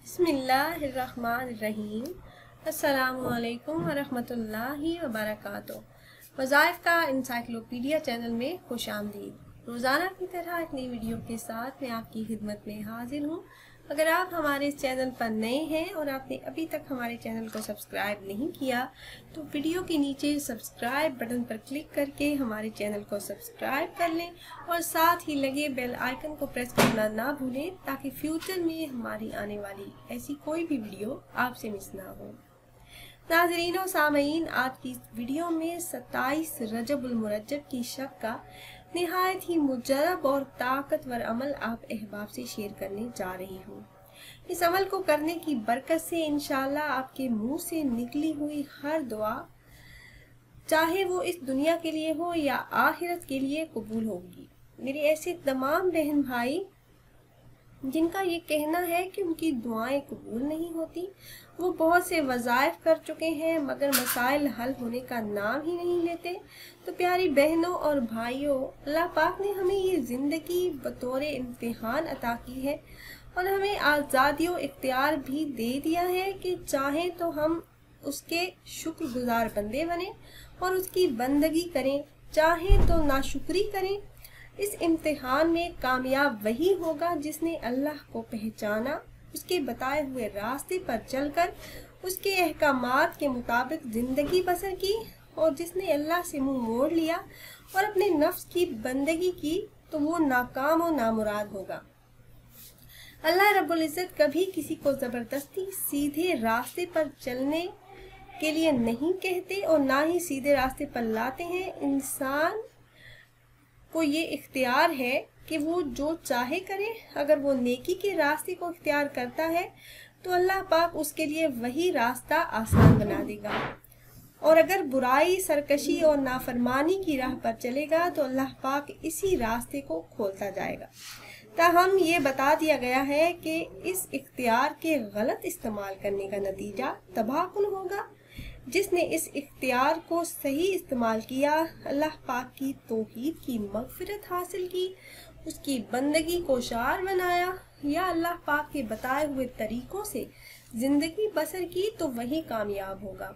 बिस्मिल्लाहिर्रहमानिर्रहीम। अस्सलामुअलैकुम वरहमतुल्लाहि वबरकातुहू। वज़ाइफ का इंसाइक्लोपीडिया चैनल में खुश आमदीद। रोज़ाना की तरह एक नई वीडियो के साथ मैं आपकी खिदमत में हाजिर हूँ। अगर आप हमारे इस चैनल पर नए हैं और आपने अभी तक हमारे चैनल को सब्सक्राइब नहीं किया तो वीडियो के नीचे सब्सक्राइब बटन पर क्लिक करके हमारे चैनल को सब्सक्राइब कर लें और साथ ही लगे बेल आइकन को प्रेस करना ना भूलें ताकि फ्यूचर में हमारी आने वाली ऐसी कोई भी वीडियो आपसे मिस ना हो। नाज़रीन और सामईन, आज की इस वीडियो में 27 रजबुल मुरज्जब की शब का निहायत ही मुजरब और ताकतवर अमल आप अहबाब से शेयर करने जा रही हूँ। इस अमल को करने की बरकत से इंशाअल्लाह आपके मुंह से निकली हुई हर दुआ, चाहे वो इस दुनिया के लिए हो या आखिरत के लिए, कबूल होगी। मेरे ऐसे तमाम बहन भाई जिनका ये कहना है कि उनकी दुआएं कबूल नहीं होती, वो बहुत से वज़ाइफ कर चुके हैं मगर मसाइल हल होने का नाम ही नहीं लेते, तो प्यारी बहनों और भाइयों, अल्लाह पाक ने हमें ये ज़िंदगी बतौर इम्तिहान अता की है और हमें आज़ादी और इख्तियार भी दे दिया है कि चाहें तो हम उसके शुक्रगुजार बंदे बने और उसकी बंदगी करें, चाहें तो नाशुक्री करें। इस इम्तिहान में कामयाब वही होगा जिसने अल्लाह को पहचाना, उसके बताए हुए रास्ते पर चलकर उसके अहकामात के मुताबिक ज़िंदगी बसर की, और जिसने अल्लाह से मुंह मोड़ लिया और अपने नफ्स की बंदगी की तो वो नाकाम और नामुराद होगा। अल्लाह रब्बुल इज़्ज़त कभी किसी को ज़बरदस्ती सीधे रास्ते पर चलने के लिए नहीं कहते और ना ही सीधे रास्ते पर लाते हैं। इंसान को ये इख्तियार है कि वो जो चाहे करे। अगर वो नेकी के रास्ते को इख्तियार करता है तो अल्लाह पाक उसके लिए वही रास्ता आसान बना देगा, और अगर बुराई, सरकशी और नाफरमानी की राह पर चलेगा तो अल्लाह पाक इसी रास्ते को खोलता जाएगा। ताहम ये बता दिया गया है कि इस इख्तियार के गलत इस्तेमाल करने का नतीजा तबाहकुन होगा। जिसने इस इख्तियार को सही इस्तेमाल किया, अल्लाह पाक की तौहीद की मग़फ़िरत हासिल की, उसकी बंदगी को शार बनाया या अल्लाह पाक के बताए हुए तरीक़ों से ज़िंदगी बसर की, तो वही कामयाब होगा।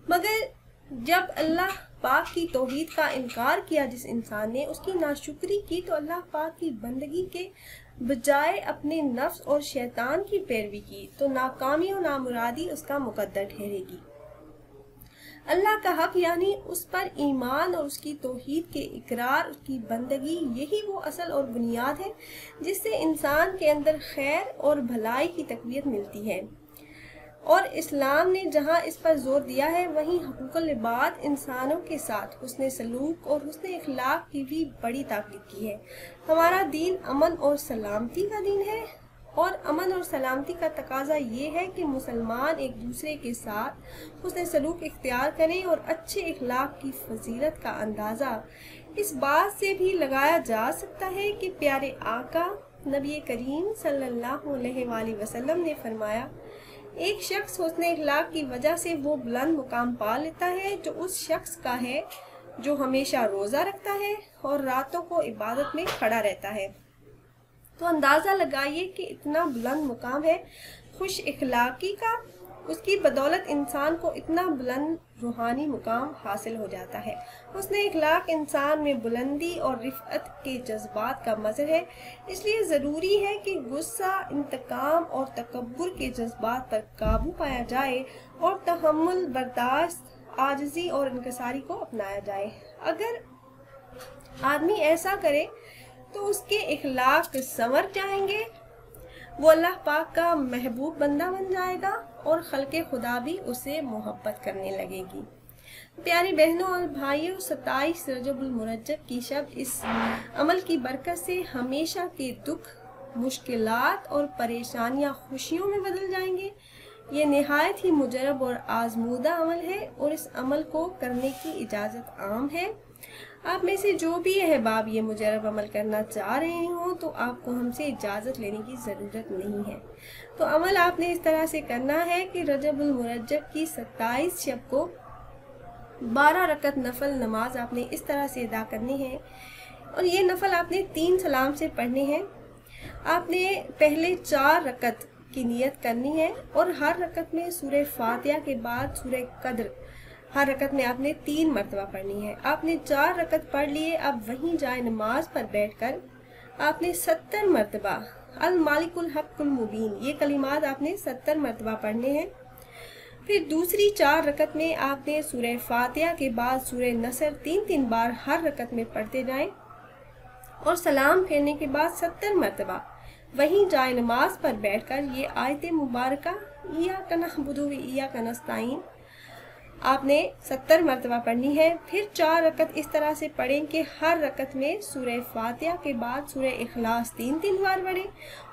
मगर जब अल्लाह पाक की तौहीद का इनकार किया जिस इंसान ने, उसकी नाशुक्री की, तो अल्लाह पाक की बंदगी के बजाय अपने नफ्स और शैतान की पैरवी की, तो नाकामी और नामुरादी उसका मुकद्दर ठहरेगी। अल्लाह का हक यानी उस पर ईमान और उसकी तौहीद के इकरार, उसकी बंदगी, यही वो असल और बुनियाद है जिससे इंसान के अंदर खैर और भलाई की तक़वियत मिलती है। और इस्लाम ने जहाँ इस पर जोर दिया है, वहीं हुकूकुल इबाद, इंसानों के साथ हुस्न सलूक और हुस्न इखलाक की भी बड़ी ताकीद की है। हमारा दीन अमन और सलामती का दीन है, और अमन और सलामती का तकाजा ये है कि मुसलमान एक दूसरे के साथ हुस्न सलूक इख्तियार करें, और अच्छे इखलाक की फजीलत का अंदाज़ा इस बात से भी लगाया जा सकता है कि प्यारे आका नबी करीम सल्लल्लाहु अलैहि वसल्लम ने फरमाया, एक शख्स हुस्न इखलाक की वजह से वो बुलंद मुकाम पा लेता है जो उस शख्स का है जो हमेशा रोज़ा रखता है और रातों को इबादत में खड़ा रहता है। तो अंदाज़ा लगाइए कि इतना बुलंद मुकाम है खुश इखलाकी का, उसकी बदौलत इंसान को इतना बुलंद रूहानी मुकाम हासिल हो जाता है। उसने इखलाक इंसान में बुलंदी और रिफ़अत के जज्बात का मज़हर है, इसलिए ज़रूरी है कि गुस्सा, इंतकाम और तकब्बुर के जज्बात पर काबू पाया जाए और तहम्मुल, बर्दाश्त, आजिज़ी और इनकिसारी को अपनाया जाए। अगर आदमी ऐसा करे तो उसके इखलाक संवर जाएंगे, वो अल्लाह पाक का महबूब बंदा बन जाएगा और खल्के खुदा भी उसे मोहब्बत करने लगेगी। प्यारी बहनों और भाइयों, 27 रजबुल मुरज्जब की शब इस अमल की बरकत से हमेशा के दुख, मुश्किलात और परेशानियां खुशियों में बदल जाएंगे। ये निहायत ही मुजरब और आजमूदा अमल है और इस अमल को करने की इजाज़त आम है। आप में से जो भी अहबाब ये मुजरब अमल करना चाह रहे हों तो आपको हमसे इजाज़त लेने की ज़रूरत नहीं है। तो अमल आपने इस तरह से करना है कि रजबुल मुरज्जब की 27 शब को 12 रकत नफल नमाज आपने इस तरह से अदा करनी है, और ये नफल आपने 3 सलाम से पढ़ने हैं। आपने पहले 4 रकत की नियत करनी है और हर रकत में सूरह फातिहा के बाद सूरह कद्र हर रकत में आपने 3 मरतबा पढ़नी है। आपने 4 रकत पढ़ लिए, अब वहीं जाए नमाज पर बैठकर आपने 70 मरतबा अल मालिकुल हक्कुल मुबीन ये कलिमात आपने 70 मरतबा पढ़ने हैं। फिर दूसरी 4 रकत में आपने सूरह फातिहा के बाद सूरह नसर 3-3 बार हर रकत में पढ़ते जाएं और सलाम फेरने के बाद 70 मरतबा वहीं जाए नमाज पर बैठकर ये आयत मुबारका इय्याका नअबुदु व इय्याका नस्तईन आपने 70 मरतबा पढ़नी है। फिर 4 रकत इस तरह से पढ़ें कि हर रकत में सूरह फातिहा के बाद सूरह इखलास 3-3 बार पढ़ें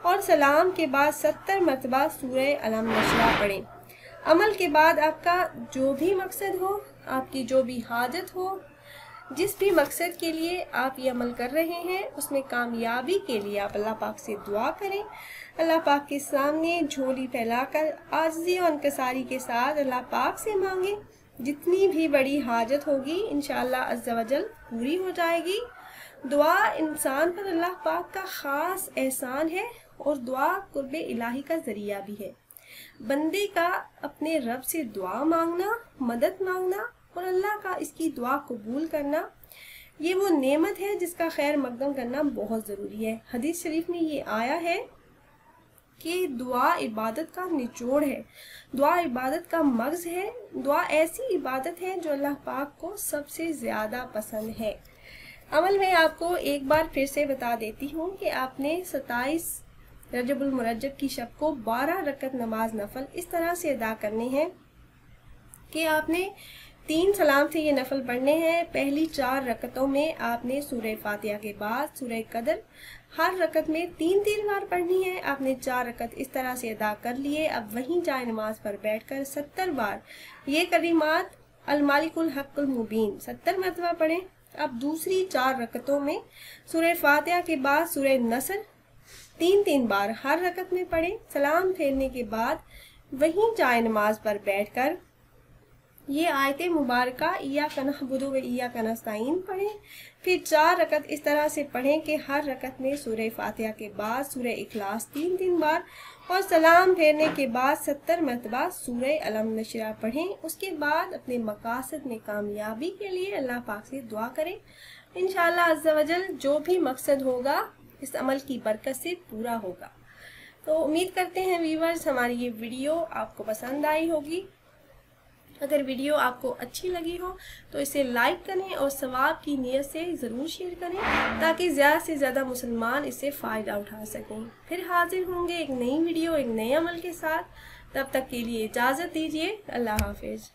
और सलाम के बाद 70 मरतबा सूरह अलम नशरा पढ़ें। अमल के बाद आपका जो भी मकसद हो, आपकी जो भी हाजत हो, जिस भी मकसद के लिए आप ये अमल कर रहे हैं उसमें कामयाबी के लिए आप अल्लाह पाक से दुआ करें। अल्लाह पाक के सामने झोली फैलाकर आजिज़ी और इंकिसारी के साथ अल्लाह पाक से मांगे। जितनी भी बड़ी हाजत होगी इंशाअल्लाह अज़्ज़ा वजल पूरी हो जाएगी। दुआ इंसान पर अल्लाह पाक का ख़ास एहसान है और दुआ कुर्ब इलाही का ज़रिया भी है। बंदे का अपने रब से दुआ मांगना, मदद मांगना और अल्लाह का इसकी दुआ कबूल करना, ये वो नेमत है जिसका खैर मकदम करना बहुत ज़रूरी है। हदीस शरीफ में ये आया है कि दुआ इबादत का निचोड़ है, दुआ इबादत का मग़ज़ है। दुआ ऐसी इबादत है जो अल्लाह पाक को सबसे ज़्यादा पसंद है। अमल में आपको एक बार फिर से बता देती हूँ कि आपने 27 रजबुल मुरज्जब की शब को 12 रकत नमाज नफल इस तरह से अदा करने हैं कि आपने 3 सलाम से ये नफल पढ़ने हैं। पहली 4 रकतों में आपने सूरह फातिहा के बाद सूरह कद्र हर रकत में 3-3 बार पढ़नी है। आपने 4 रकत इस तरह से अदा कर लिए, अब वहीं जाए नमाज पर बैठकर 70 बार ये कलिमात अल मालिकुल हक्कुल मुबीन 70 मरतबा पढ़ें। अब दूसरी 4 रकतों में सूरह फातिहा के बाद सूरह नसर 3-3 बार हर रकत में पढ़ें। सलाम फेरने के बाद वहीं जाए नमाज पर बैठकर ये आयत मुबारका इय्याका नअबुदु व इय्याका नस्तईन पढ़ें। फिर 4 रकत इस तरह से पढ़ें कि हर रकत में सूरह फातिहा के बाद सूरह इखलास 3-3 बार और सलाम फेरने के बाद 70 मरतबा सूरह अलम नशरा पढ़ें। उसके बाद अपने मकासद में कामयाबी के लिए अल्लाह पाक से दुआ करें। इंशाअल्लाह अज़्ज़ा वजल जो भी मकसद होगा इस अमल की बरकत से पूरा होगा। तो उम्मीद करते हैं व्यूअर्स हमारी ये वीडियो आपको पसंद आई होगी। अगर वीडियो आपको अच्छी लगी हो तो इसे लाइक करें और सवाब की नीयत से ज़रूर शेयर करें ताकि ज़्यादा से ज़्यादा मुसलमान इससे फ़ायदा उठा सकें। फिर हाजिर होंगे एक नई वीडियो एक नए अमल के साथ। तब तक के लिए इजाज़त दीजिए। अल्लाह हाफिज़।